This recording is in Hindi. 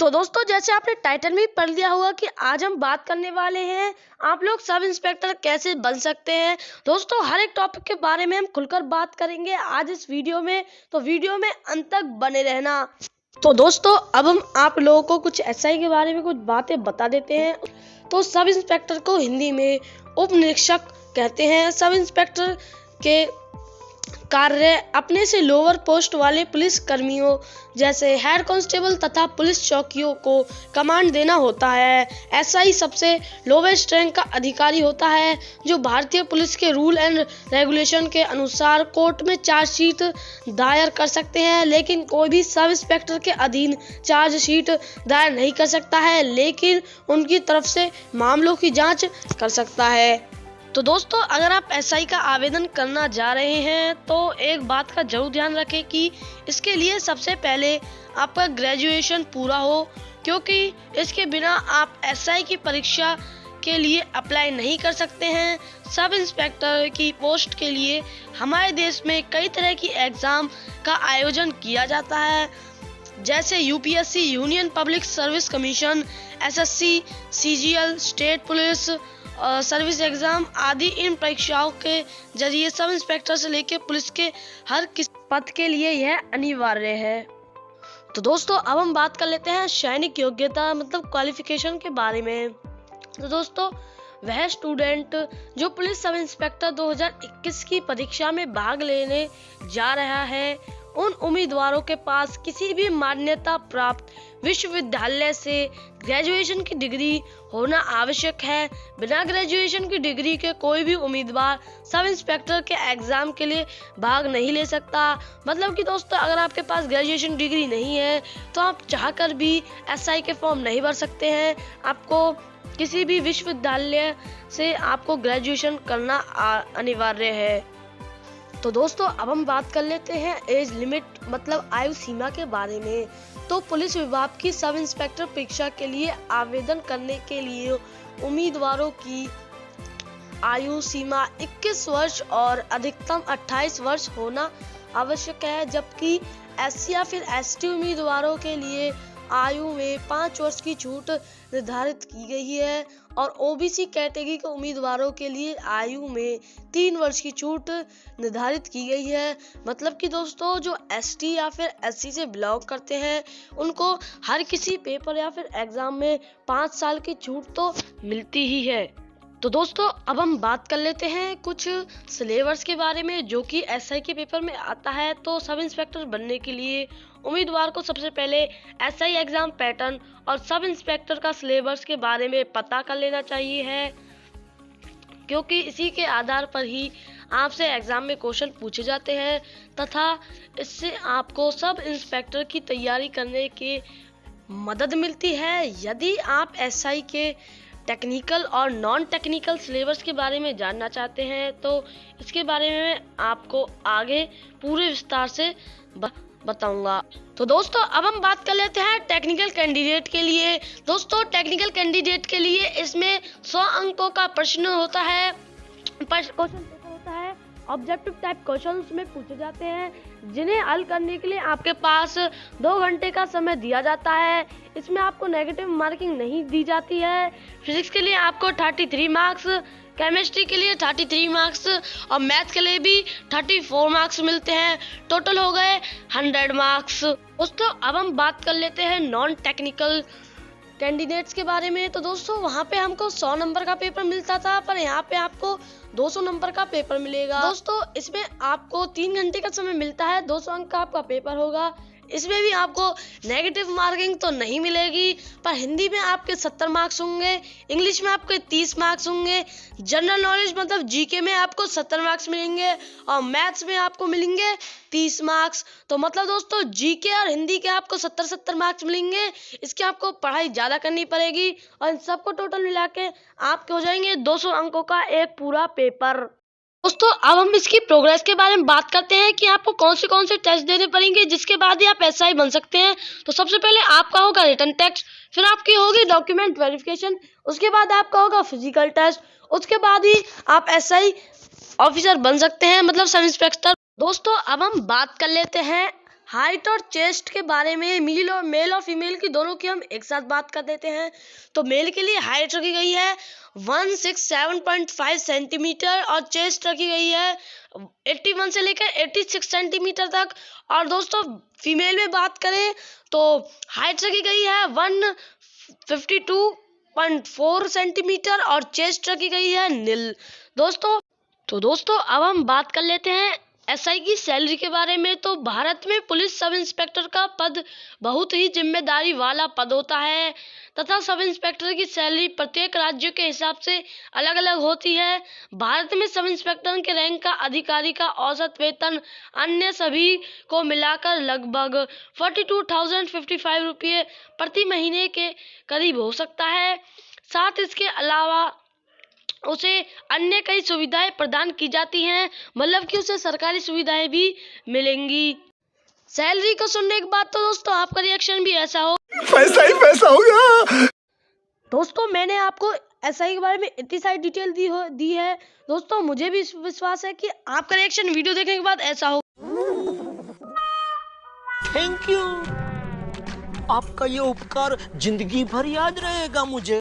तो दोस्तों, जैसे आपने टाइटल में पढ़ लिया होगा कि आज हम बात करने वाले हैं आप लोग सब इंस्पेक्टर कैसे बन सकते हैं। दोस्तों, हर एक टॉपिक के बारे में हम खुलकर बात करेंगे आज इस वीडियो में, तो वीडियो में अंत तक बने रहना। तो दोस्तों, अब हम आप लोगों को कुछ एसआई के बारे में कुछ बातें बता देते हैं। तो सब इंस्पेक्टर को हिंदी में उप निरीक्षक कहते हैं। सब इंस्पेक्टर के कार्य अपने से लोअर पोस्ट वाले पुलिस कर्मियों जैसे हेड कांस्टेबल तथा पुलिस चौकियों को कमांड देना होता है। एसआई सबसे लोवेस्ट रैंक का अधिकारी होता है जो भारतीय पुलिस के रूल एंड रेगुलेशन के अनुसार कोर्ट में चार्जशीट दायर कर सकते हैं, लेकिन कोई भी सब इंस्पेक्टर के अधीन चार्जशीट दायर नहीं कर सकता है, लेकिन उनकी तरफ से मामलों की जांच कर सकता है। तो दोस्तों, अगर आप एसआई का आवेदन करना जा रहे हैं तो एक बात का जरूर ध्यान रखें कि इसके लिए सबसे पहले आपका ग्रेजुएशन पूरा हो, क्योंकि इसके बिना आप एसआई की परीक्षा के लिए अप्लाई नहीं कर सकते हैं। सब इंस्पेक्टर की पोस्ट के लिए हमारे देश में कई तरह की एग्ज़ाम का आयोजन किया जाता है, जैसे UPSC union public service commission, SSC, CGL, state police service exam आदि। इन परीक्षाओं के जरिए सब इंस्पेक्टर से लेकर पुलिस के हर किसी पद के लिए यह अनिवार्य है। तो दोस्तों, अब हम बात कर लेते हैं सैनिक योग्यता मतलब क्वालिफिकेशन के बारे में। तो दोस्तों, वह स्टूडेंट जो पुलिस सब इंस्पेक्टर 2021 की परीक्षा में भाग लेने जा रहा है, उन उम्मीदवारों के पास किसी भी मान्यता प्राप्त विश्वविद्यालय से ग्रेजुएशन की डिग्री होना आवश्यक है। बिना ग्रेजुएशन की डिग्री के कोई भी उम्मीदवार सब इंस्पेक्टर के एग्जाम के लिए भाग नहीं ले सकता। मतलब कि दोस्तों, अगर आपके पास ग्रेजुएशन डिग्री नहीं है तो आप चाहकर भी एसआई के फॉर्म नहीं भर सकते हैं। आपको किसी भी विश्वविद्यालय से आपको ग्रेजुएशन करना अनिवार्य है। तो दोस्तों, अब हम बात कर लेते हैं एज लिमिट मतलब आयु सीमा के बारे में। तो पुलिस विभाग की सब इंस्पेक्टर परीक्षा के लिए आवेदन करने के लिए उम्मीदवारों की आयु सीमा 21 वर्ष और अधिकतम 28 वर्ष होना आवश्यक है, जबकि एससी या फिर एसटी उम्मीदवारों के लिए आयु में 5 वर्ष की छूट निर्धारित की गई है और ओबीसी कैटेगरी के उम्मीदवारों के लिए आयु में 3 वर्ष की छूट निर्धारित की गई है। मतलब कि दोस्तों, जो एसटी या फिर एससी से बिलोंग करते हैं उनको हर किसी पेपर या फिर एग्जाम में 5 साल की छूट तो मिलती ही है। तो दोस्तों, अब हम बात कर लेते हैं कुछ सिलेबस के बारे में जो कि एसआई के पेपर में आता है। तो सब इंस्पेक्टर बनने के लिए उम्मीदवार को सबसे पहले एसआई एग्जाम पैटर्न और सब इंस्पेक्टर का सिलेबस के बारे में पता कर लेना चाहिए है, क्योंकि इसी के आधार पर ही आपसे एग्जाम में क्वेश्चन पूछे जाते हैं तथा इससे आपको सब इंस्पेक्टर की तैयारी करने की मदद मिलती है। यदि आप एसआई के टेक्निकल और नॉन टेक्निकल सिलेबस के बारे में जानना चाहते हैं तो इसके बारे में आपको आगे पूरे विस्तार से बताऊंगा। तो दोस्तों, अब हम बात कर लेते हैं टेक्निकल कैंडिडेट के लिए। दोस्तों, टेक्निकल कैंडिडेट के लिए इसमें 100 अंकों का प्रश्न होता है, क्वेश्चन पेपर होता है। ऑब्जेक्टिव टाइप क्वेश्चंस में पूछे जाते हैं, जिन्हें हल करने के लिए आपके पास 2 घंटे का समय दिया जाता है। इसमें आपको नेगेटिव मार्किंग नहीं दी जाती है। फिजिक्स के लिए आपको 33 मार्क्स, केमिस्ट्री के लिए 33 मार्क्स और मैथ के लिए भी 34 मार्क्स मिलते हैं। टोटल हो गए 100 मार्क्स। दोस्तों, अब हम बात कर लेते हैं नॉन टेक्निकल कैंडिडेट्स के बारे में। तो दोस्तों, वहाँ पे हमको 100 नंबर का पेपर मिलता था, पर यहाँ पे आपको 200 नंबर का पेपर मिलेगा। दोस्तों, इसमें आपको 3 घंटे का समय मिलता है, 200 अंक का आपका पेपर होगा। इसमें भी आपको नेगेटिव मार्किंग तो नहीं मिलेगी, पर हिंदी में आपके 70 मार्क्स होंगे, इंग्लिश में आपके 30 मार्क्स होंगे, जनरल नॉलेज मतलब जीके में आपको 70 मार्क्स मिलेंगे और मैथ्स में आपको मिलेंगे 30 मार्क्स। तो मतलब दोस्तों, जीके और हिंदी के आपको 70 मार्क्स मिलेंगे। इसके आपको पढ़ाई ज़्यादा करनी पड़ेगी और इन सबको टोटल मिला के आपके हो जाएंगे 200 अंकों का एक पूरा पेपर। दोस्तों, अब हम इसकी प्रोग्रेस के बारे में बात करते हैं कि आपको कौन से टेस्ट देने पड़ेंगे जिसके बाद ही आप एसआई बन सकते हैं। तो सबसे पहले आपका होगा रिटन टेस्ट, फिर आपकी होगी डॉक्यूमेंट वेरिफिकेशन, उसके बाद आपका होगा फिजिकल टेस्ट, उसके बाद ही आप एसआई ऑफिसर बन सकते हैं मतलब सब इंस्पेक्टर। दोस्तों, अब हम बात कर लेते हैं हाइट और चेस्ट के बारे में मेल और फीमेल की दोनों की हम एक साथ बात कर देते हैं। तो मेल के लिए हाइट रखी गई है 167.5 सेंटीमीटर और चेस्ट रखी गई है 81 से लेकर 86 सेंटीमीटर तक। और दोस्तों फीमेल में बात करें तो हाइट रखी गई है 152.4 सेंटीमीटर और चेस्ट रखी गई है नील। दोस्तों अब हम बात कर लेते हैं एसआई की सैलरी के बारे में। तो भारत में पुलिस सब इंस्पेक्टर का पद बहुत ही जिम्मेदारी वाला पद होता है तथा सब इंस्पेक्टर की सैलरी प्रत्येक राज्य के हिसाब से अलग अलग होती है। भारत में सब इंस्पेक्टर के रैंक का अधिकारी का औसत वेतन अन्य सभी को मिलाकर लगभग 42,055 रुपये प्रति महीने के करीब हो सकता है। साथ इसके अलावा उसे अन्य कई सुविधाएं प्रदान की जाती हैं, मतलब कि उसे सरकारी सुविधाएं भी मिलेंगी। सैलरी को सुनने के बाद तो दोस्तों आपका रिएक्शन भी ऐसा हो, पैसा ही पैसा होगा। दोस्तों मैंने आपको एसआई के बारे में इतनी सारी डिटेल दी है। दोस्तों मुझे भी विश्वास है कि आपका रिएक्शन वीडियो देखने के बाद ऐसा हो। थैंक यू, आपका ये उपकार जिंदगी भर याद रहेगा मुझे।